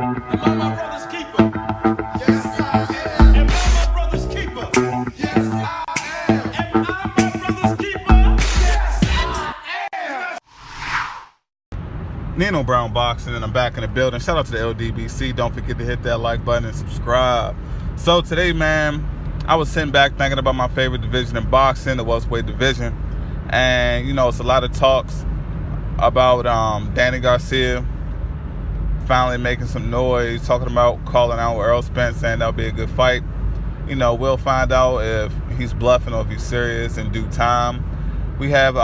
Am I my brother's keeper? Yes, I am. Am I my brother's keeper? Yes, I am. Am I my brother's keeper? Yes, I am. Nino Brown Boxing, and I'm back in the building. Shout out to the LDBC. Don't forget to hit that like button and subscribe. So today, man, I was sitting back thinking about my favorite division in boxing, the welterweight division. And, you know, it's a lot of talks about Danny Garcia finally making some noise, talking about calling out Errol Spence, saying that'll be a good fight. You know, we'll find out if he's bluffing or if he's serious in due time. We have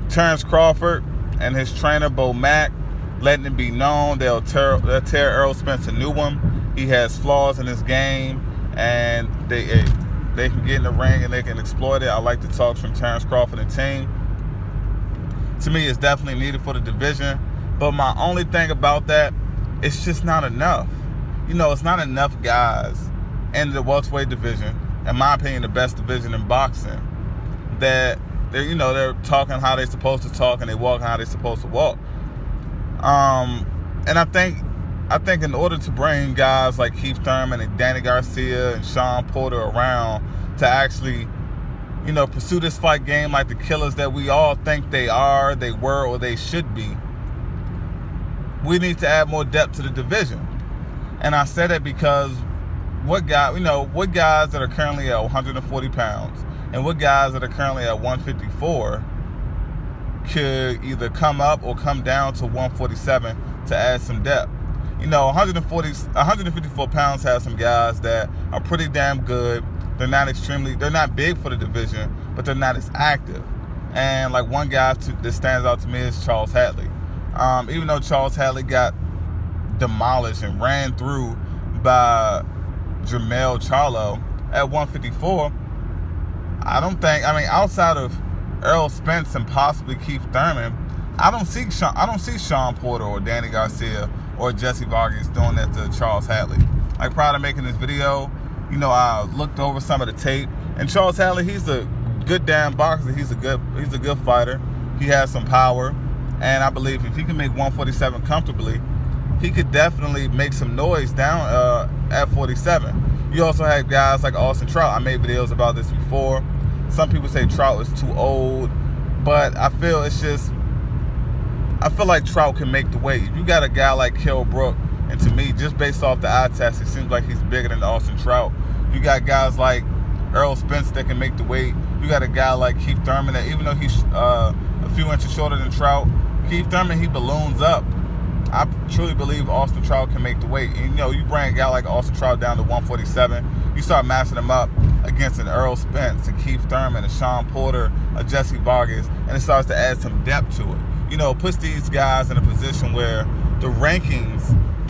Terrence Crawford and his trainer, Bo Mack, letting it be known they'll tear Errol Spence a new one. He has flaws in his game, and they can get in the ring and they can exploit it. I like the talks from Terrence Crawford and team. To me, it's definitely needed for the division. But my only thing about that, it's just not enough. You know, it's not enough guys in the welterweight division, in my opinion, the best division in boxing, that they're talking how they're supposed to talk and they walking how they're supposed to walk. And I think in order to bring guys like Keith Thurman and Danny Garcia and Sean Porter around to actually, you know, pursue this fight game like the killers that we all think they are, they were, or they should be, we need to add more depth to the division. And I said it because what guys that are currently at 140 pounds and what guys that are currently at 154 could either come up or come down to 147 to add some depth. You know, 154 pounds has some guys that are pretty damn good. They're not big for the division, but they're not as active. And like one guy that stands out to me is Charles Hatley. Even though Charles Hatley got demolished and ran through by Jermell Charlo at 154, outside of Errol Spence and possibly Keith Thurman, I don't see Sean Porter or Danny Garcia or Jesse Vargas doing that to Charles Hatley. Like, prior to making this video, you know, I looked over some of the tape, and Charles Hatley, he's a good damn boxer. He's a good fighter. He has some power, and I believe if he can make 147 comfortably, he could definitely make some noise down at 47. You also have guys like Austin Trout. I made videos about this before. Some people say Trout is too old, but I feel like Trout can make the weight. If you got a guy like Kell Brook, and to me, just based off the eye test, it seems like he's bigger than Austin Trout. You got guys like Errol Spence that can make the weight. You got a guy like Keith Thurman that, even though he's a few inches shorter than Trout, Keith Thurman, he balloons up. I truly believe Austin Trout can make the weight. And, you know, you bring a guy like Austin Trout down to 147, you start matching him up against an Errol Spence, a Keith Thurman, a Sean Porter, a Jesse Vargas, and it starts to add some depth to it. You know, it puts these guys in a position where the rankings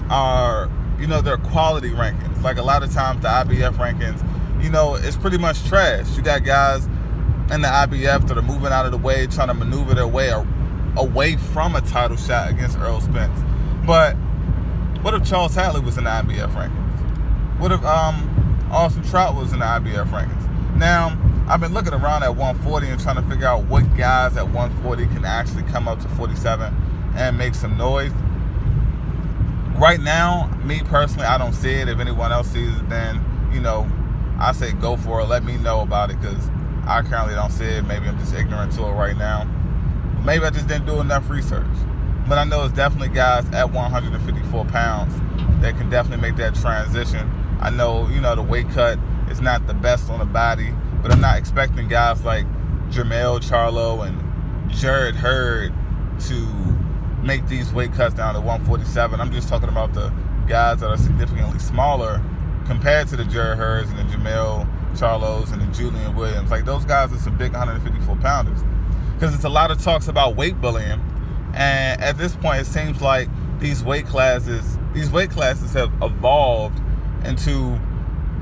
are, you know, they're quality rankings. Like a lot of times the IBF rankings, you know, it's pretty much trash. You got guys in the IBF that are moving out of the way, trying to maneuver their way away from a title shot against Errol Spence. But what if Charles Hatley was in the IBF rankings? What if Austin Trout was in the IBF rankings? Now, I've been looking around at 140 and trying to figure out what guys at 140 can actually come up to 47 and make some noise. Right now, me personally, I don't see it. If anyone else sees it, then, you know, I say go for it. Let me know about it, because I currently don't see it. Maybe I'm just ignorant to it right now. Maybe I just didn't do enough research. But I know it's definitely guys at 154 pounds that can definitely make that transition. I know, you know, the weight cut is not the best on the body, but I'm not expecting guys like Jermell Charlo and Jared Hurd to make these weight cuts down to 147. I'm just talking about the guys that are significantly smaller compared to the Jared Hurds and the Jermell Charlos and the Julian Williams. Like, those guys are some big 154 pounders. Because it's a lot of talks about weight bullying, and at this point it seems like these weight classes have evolved into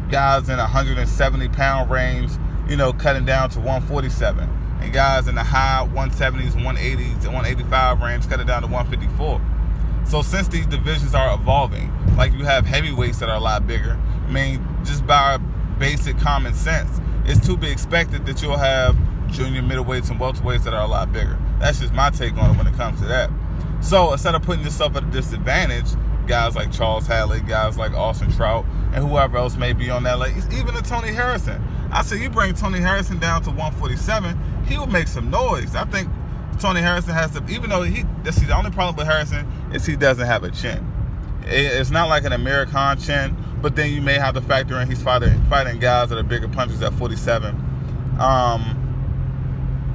guys in 170 pound range, you know, cutting down to 147, and guys in the high 170s, 180s, and 185 range cutting down to 154. So since these divisions are evolving, like, you have heavyweights that are a lot bigger, I mean, just by basic common sense, it's to be expected that you'll have junior middleweights and welterweights that are a lot bigger. That's just my take on it when it comes to that. So instead of putting yourself at a disadvantage, guys like Charles Hadley, guys like Austin Trout, and whoever else may be on that list. Even a Tony Harrison. I said you bring Tony Harrison down to 147, he will make some noise. I think Tony Harrison has to, even though the only problem with Harrison is he doesn't have a chin. It's not like an Amir Khan chin, but then you may have to factor in he's fighting guys that are bigger punches at 47.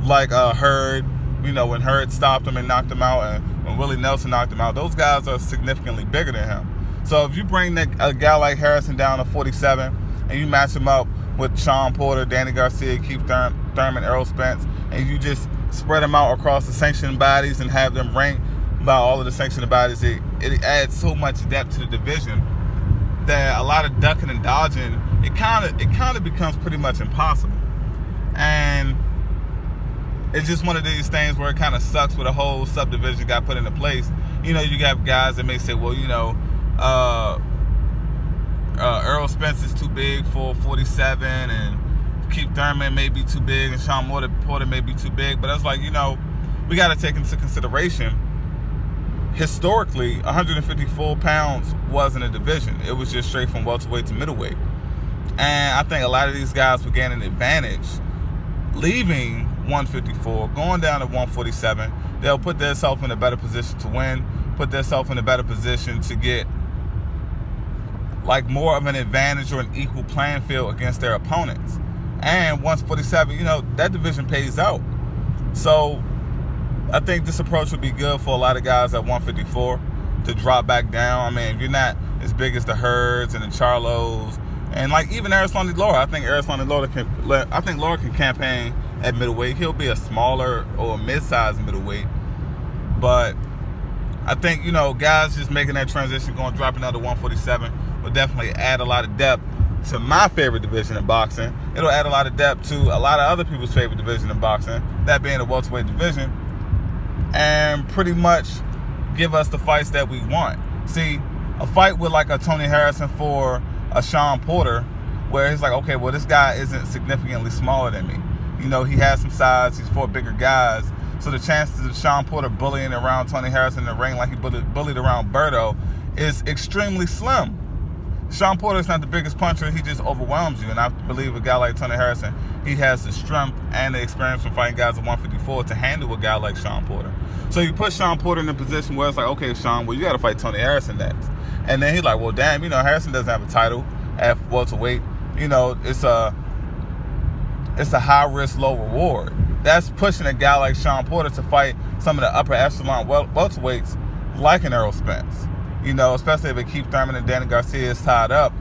Like Hurd, when Hurd stopped him and knocked him out, and when Willie Nelson knocked him out, those guys are significantly bigger than him. So if you bring a guy like Harrison down to 47 and you match him up with Sean Porter, Danny Garcia, Keith Thurman, Errol Spence, and you just spread them out across the sanctioned bodies and have them ranked by all of the sanctioned bodies, it adds so much depth to the division that a lot of ducking and dodging, it kind of becomes pretty much impossible. And it's just one of these things where it kind of sucks where the whole subdivision got put into place. You got guys that may say, well, Errol Spence is too big for 47, and Keith Thurman may be too big, and Sean Porter may be too big. But it's like, we got to take into consideration, historically, 154 pounds wasn't a division. It was just straight from welterweight to middleweight. And I think a lot of these guys were gaining an advantage leaving 154, going down to 147. They'll put themselves in a better position to win, put themselves in a better position to get like more of an advantage or an equal playing field against their opponents. And 147, that division pays out. So I think this approach would be good for a lot of guys at 154 to drop back down. I mean, if you're not as big as the Herds and the Charlos, and like even Arislani Lara, I think Lara can campaign at middleweight. He'll be a smaller or a mid-sized middleweight, but I think guys just making that transition, dropping down to 147, will definitely add a lot of depth to my favorite division in boxing. It'll add a lot of depth to a lot of other people's favorite division in boxing, that being the welterweight division, and pretty much give us the fights that we want. See, a fight with like a Tony Harrison for a Sean Porter, where he's like, okay, well, this guy isn't significantly smaller than me. He has some size, he's fought bigger guys, so the chances of Sean Porter bullying around Tony Harrison in the ring like he bullied around Berto is extremely slim. Sean Porter is not the biggest puncher, he just overwhelms you, and I believe a guy like Tony Harrison, he has the strength and the experience from fighting guys at 154 to handle a guy like Sean Porter. So you put Sean Porter in a position where it's like, okay, Sean, well, you got to fight Tony Harrison next. And then he's like, well, damn, Harrison doesn't have a title at welterweight. It's a high risk, low reward. That's pushing a guy like Sean Porter to fight some of the upper echelon welterweights like an Errol Spence. Especially if Keith Thurman and Danny Garcia is tied up.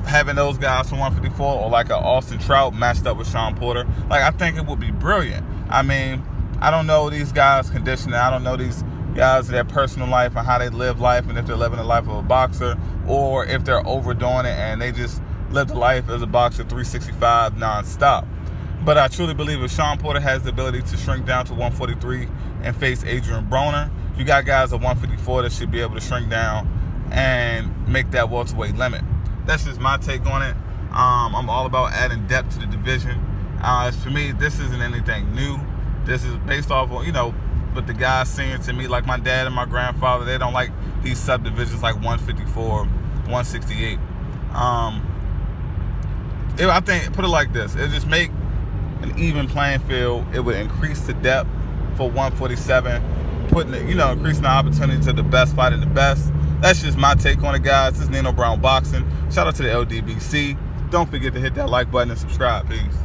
Having those guys from 154 or like an Austin Trout matched up with Sean Porter, like I think it would be brilliant. I mean, I don't know these guys' conditioning. I don't know these guys, their personal life and how they live life, and if they're living the life of a boxer or if they're overdoing it and they just live the life as a boxer 365 nonstop. But I truly believe if Sean Porter has the ability to shrink down to 143 and face Adrian Broner, you got guys at 154 that should be able to shrink down and make that welterweight limit. That's just my take on it. I'm all about adding depth to the division. For me, this isn't anything new. This is based off of, what the guys saying to me, like my dad and my grandfather, they don't like these subdivisions like 154, 168. I think, put it like this, it just make an even playing field. It would increase the depth for 147, increasing the opportunity to the best fighting the best. That's just my take on it, guys. This is Nino Brown Boxing. Shout out to the LDBC. Don't forget to hit that like button and subscribe. Peace.